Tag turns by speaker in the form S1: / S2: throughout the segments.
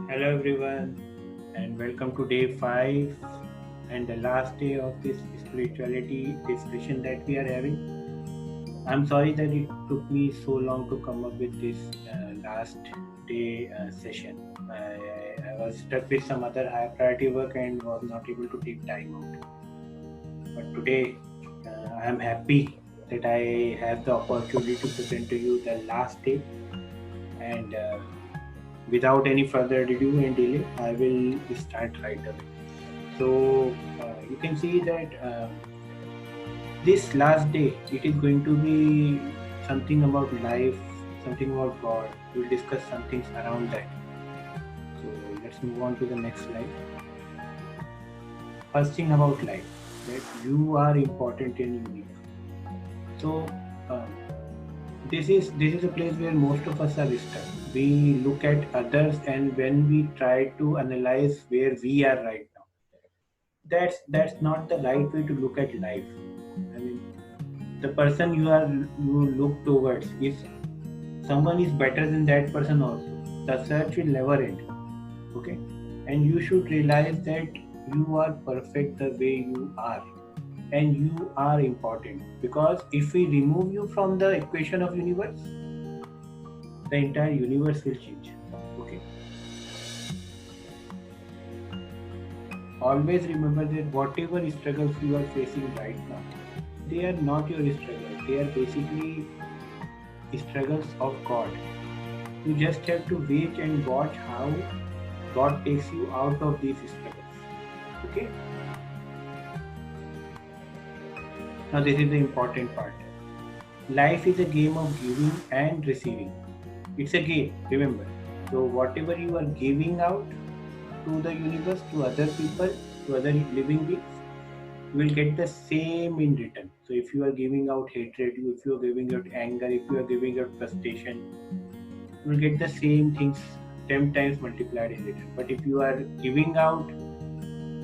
S1: Hello everyone, and welcome to day 5 and the last day of this spirituality discussion that we are having. I'm sorry that it took me so long to come up with this last day session. I was stuck with some other high priority work and was not able to take time out. But today, I am happy that I have the opportunity to present to you the last day and without any further ado and delay, I will start right away. So you can see that this last day, it is going to be something about life, something about God. We'll discuss some things around that. So let's move on to the next slide. First thing about life, that you are important and unique. So um, this is a place where most of us are stuck. We look at others, and when we try to analyze where we are right now, that's not the right way to look at life. I mean, the person you look towards, is someone is better than that person also, the search will never end. Okay, and you should realize that you are perfect the way you are, and you are important, because if we remove you from the equation of universe, the entire universe will change. Okay, always remember that whatever struggles you are facing right now, they are not your struggles, they are basically struggles of God. You just have to wait and watch how God takes you out of these struggles. Okay? Now, this is the important part. Life is a game of giving and receiving. It's a game, remember. So, whatever you are giving out to the universe, to other people, to other living beings, you will get the same in return. So, if you are giving out hatred, if you are giving out anger, if you are giving out frustration, you will get the same things 10 times multiplied in return. But if you are giving out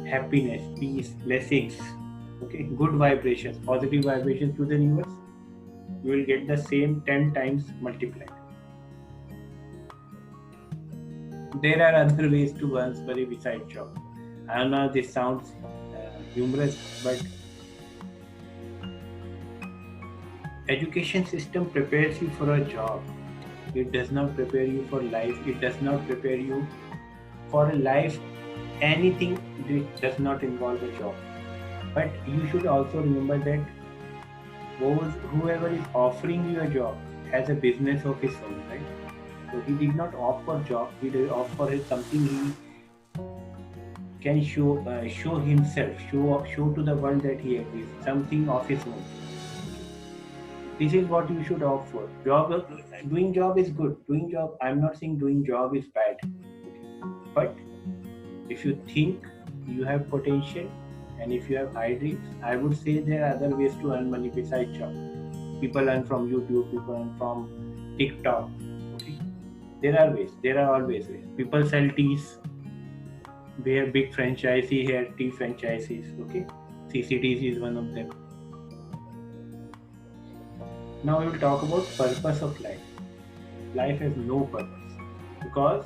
S1: happiness, peace, blessings, okay, good vibrations, positive vibrations to the universe, you will get the same 10 times multiplied. There are other ways to earn money besides job. I don't know, this sounds humorous, but education system prepares you for a job. It does not prepare you for life. It does not prepare you for a life, anything that does not involve a job. But you should also remember that whoever is offering you a job has a business of his own, right? So he did not opt for job. He did opt for something he can show himself, show to the world that he exists, something of his own. This is what you should opt for. Doing job is good. Doing job. I'm not saying doing job is bad, but if you think you have potential and if you have high dreams, I would say there are other ways to earn money besides job. People earn from YouTube, people earn from TikTok. Okay, there are ways. There are always ways. People sell teas. We have big franchisee here, tea franchises. Okay, CCTC is one of them. Now we will talk about purpose of life. Life has no purpose, because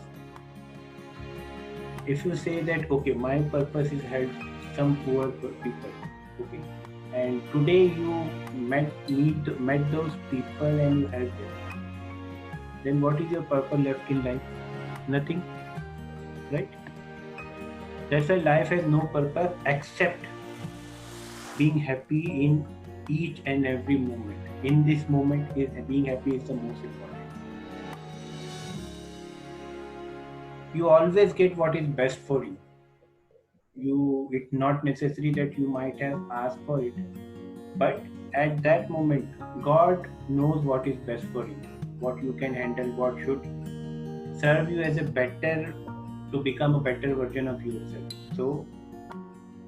S1: if you say that okay, my purpose is help some poor people, okay, and today you met those people and you help them, then what is your purpose left in life? Nothing, right? That's why life has no purpose except being happy in each and every moment. In this moment, is being happy is the most important. You always get what is best for you. It's not necessary that you might have asked for it, but at that moment, God knows what is best for you, what you can handle, what should serve you as a better, to become a better version of yourself. So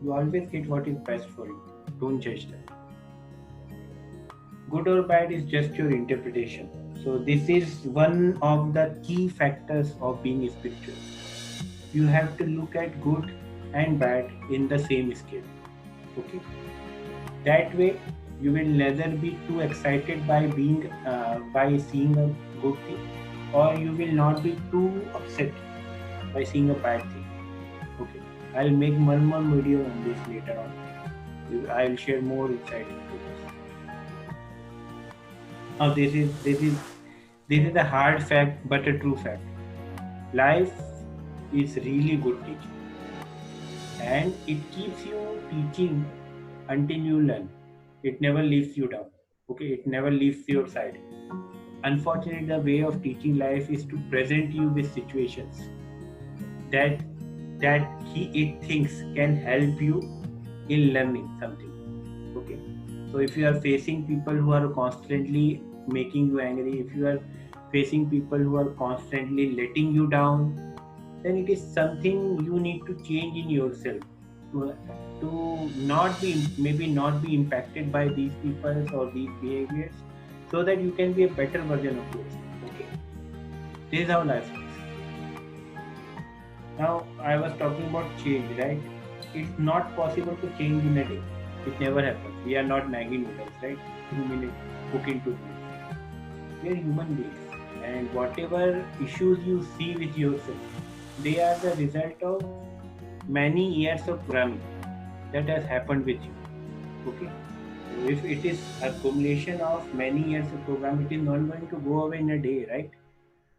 S1: you always get what is best for you. Don't judge that. Good or bad is just your interpretation. So this is one of the key factors of being spiritual. You have to look at good and bad in the same scale. Okay, that way you will neither be too excited by seeing a good thing, or you will not be too upset by seeing a bad thing. Okay, I'll make one more video on this later on. I'll share more insight into this. Now this is a hard fact but a true fact. Life is really good teaching, and it keeps you teaching until you learn. It never leaves you down. Okay, it never leaves your side. Unfortunately, the way of teaching life is to present you with situations that he it thinks can help you in learning something. Okay, so if you are facing people who are constantly making you angry, if you are facing people who are constantly letting you down, then it is something you need to change in yourself to, not be, maybe not be impacted by these people or these behaviors, so that you can be a better version of yourself. Okay, this is how life is. Now, I was talking about change, right? It's not possible to change in a day. It never happens. We are not Maggie noodles, right? 2 minutes, cook in 2 minutes. We are human beings. And whatever issues you see with yourself, they are the result of many years of programming that has happened with you. Okay? So if it is accumulation of many years of program, it is not going to go away in a day, right?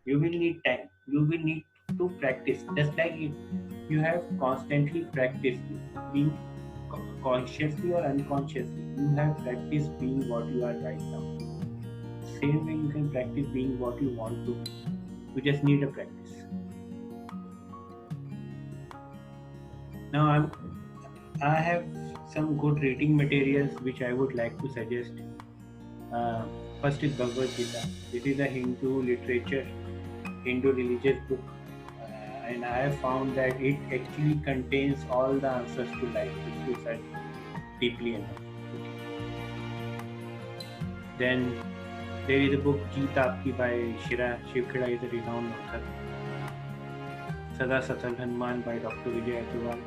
S1: You will need time. You will need to practice. Just like you have constantly practiced being consciously or unconsciously. You have practiced being what you are right now. Same way you can practice being what you want to. You just need a practice. Now I have some good reading materials which I would like to suggest. Uh, First is Bhagavad Gita. This is a Hindu literature, Hindu religious book, and I have found that it actually contains all the answers to life if you search deeply enough. Then there is a book Jeet Aapki by Shiv Kheda is a renowned author. Sada Satal Hanuman by Dr. Vijay Agarwal.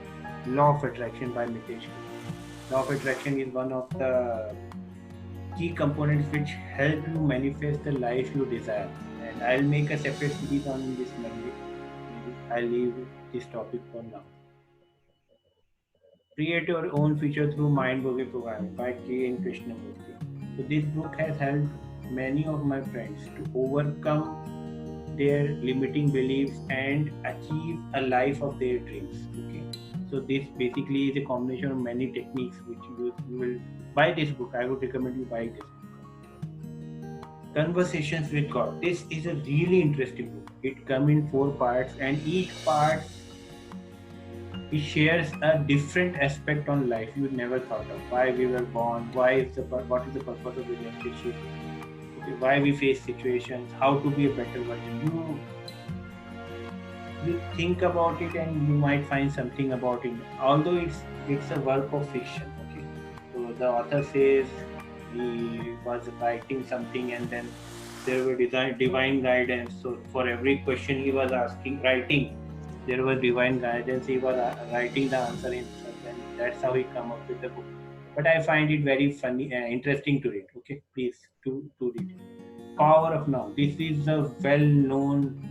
S1: Law of Attraction by Mitesh Kaur. Law of Attraction is one of the key components which help you manifest the life you desire. And I'll make a separate series on this Monday. I'll leave this topic for now. Create Your Own Future Through Mind-Boggling Programming by K. N. Krishnamurti. So this book has helped many of my friends to overcome their limiting beliefs and achieve a life of their dreams. Okay. So this basically is a combination of many techniques which you will buy this book. I would recommend you buy this book. Conversations with God. This is a really interesting book. It comes in 4 parts, and each part it shares a different aspect on life you never thought of. Why we were born, what is the purpose of relationship, okay, why we face situations, how to be a better version. You think about it and you might find something about it. Although it's a work of fiction. Okay, so the author says he was writing something and then there were divine guidance. So for every question he was writing, there was divine guidance. He was writing the answer himself, and that's how he come up with the book. But I find it very funny, interesting to read. Okay, please to read it. Power of Now. This is a well-known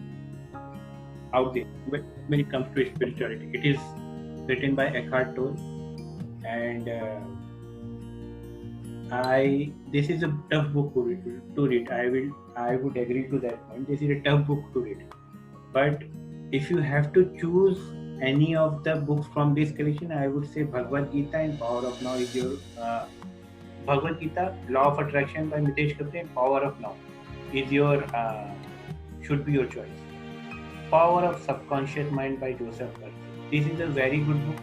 S1: out there when it comes to spirituality. It is written by Eckhart Tolle, and this is a tough book to read. I would agree to that point. This is a tough book to read, but if you have to choose any of the books from this collection, I would say Bhagavad Gita and Power of Now is your Bhagavad Gita, Law of Attraction by Mitesh Kaur, and Power of Now is your should be your choice. Power of Subconscious Mind by Joseph Curtis. This is a very good book.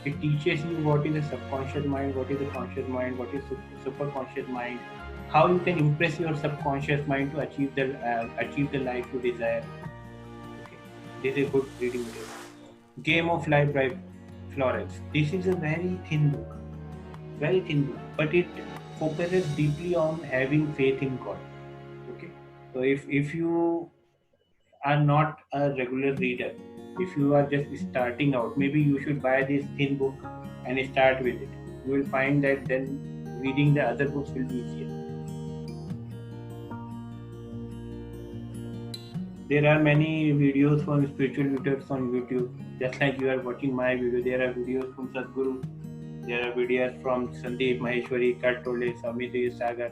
S1: It teaches you what is a subconscious mind, what is a conscious mind, what is superconscious mind, how you can impress your subconscious mind to achieve the life you desire. Okay. This is a good reading material. Game of Life by Florence. This is a very thin book, but it focuses deeply on having faith in God. Okay, so if you are not a regular reader, if you are just starting out, maybe you should buy this thin book and start with it. You will find that then reading the other books will be easier. There are many videos from spiritual leaders on YouTube. Just like you are watching my video, there are videos from Sadhguru. There are videos from Sandeep Maheshwari, Kattole, Samiti Sagar,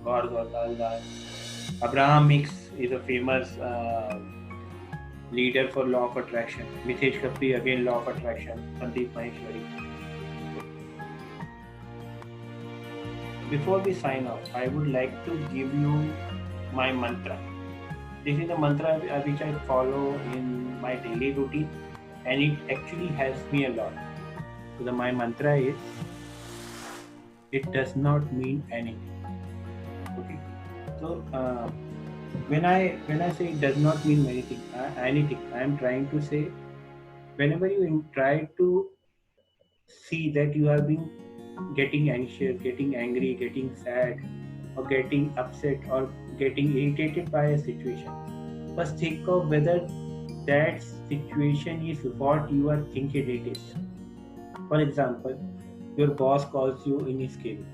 S1: Gaur Gopal Das. Abraham Hicks is a famous leader for law of attraction. Mitesh Kapri, again law of attraction. Sandeep Maheshwari. Before we sign off, I would like to give you my mantra. This is a mantra which I follow in my daily routine, and it actually helps me a lot. So my mantra is, it does not mean anything. Okay. So when I say it does not mean anything, I am trying to say, whenever you try to see that you are being getting anxious, getting angry, getting sad, or getting upset, or getting irritated by a situation, first think of whether that situation is what you are thinking it is. For example, your boss calls you in his cabin.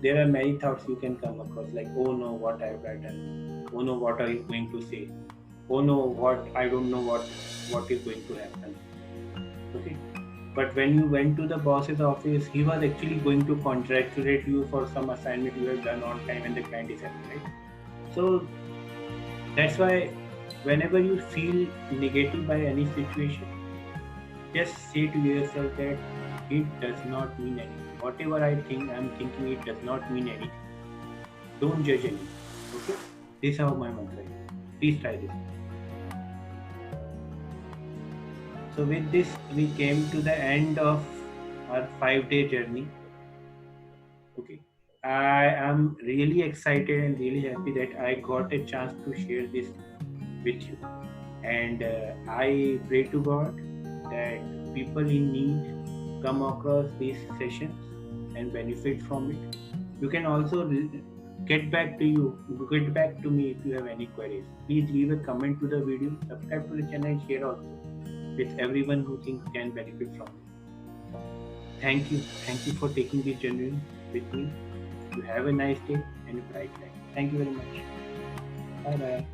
S1: There are many thoughts you can come across, like, oh no, what have I done? Oh no, what are you going to say? Oh no, what I don't know what is going to happen. Okay. But when you went to the boss's office, he was actually going to congratulate you for some assignment you have done on time and the client is happy, right? So that's why whenever you feel negative by any situation, just say to yourself that it does not mean anything. Whatever I think, I'm thinking it does not mean anything. Don't judge anything. Okay? This is how my mantra is. Please try this. So with this, we came to the end of our 5-day journey. Okay. I am really excited and really happy that I got a chance to share this with you. And I pray to God that people in need come across these sessions and benefit from it. You can also get back to me if you have any queries. Please leave a comment to the video, subscribe to the channel, and share also with everyone who thinks can benefit from it. Thank you for taking this journey with me. You have a nice day and a bright life. Thank you very much. Bye bye.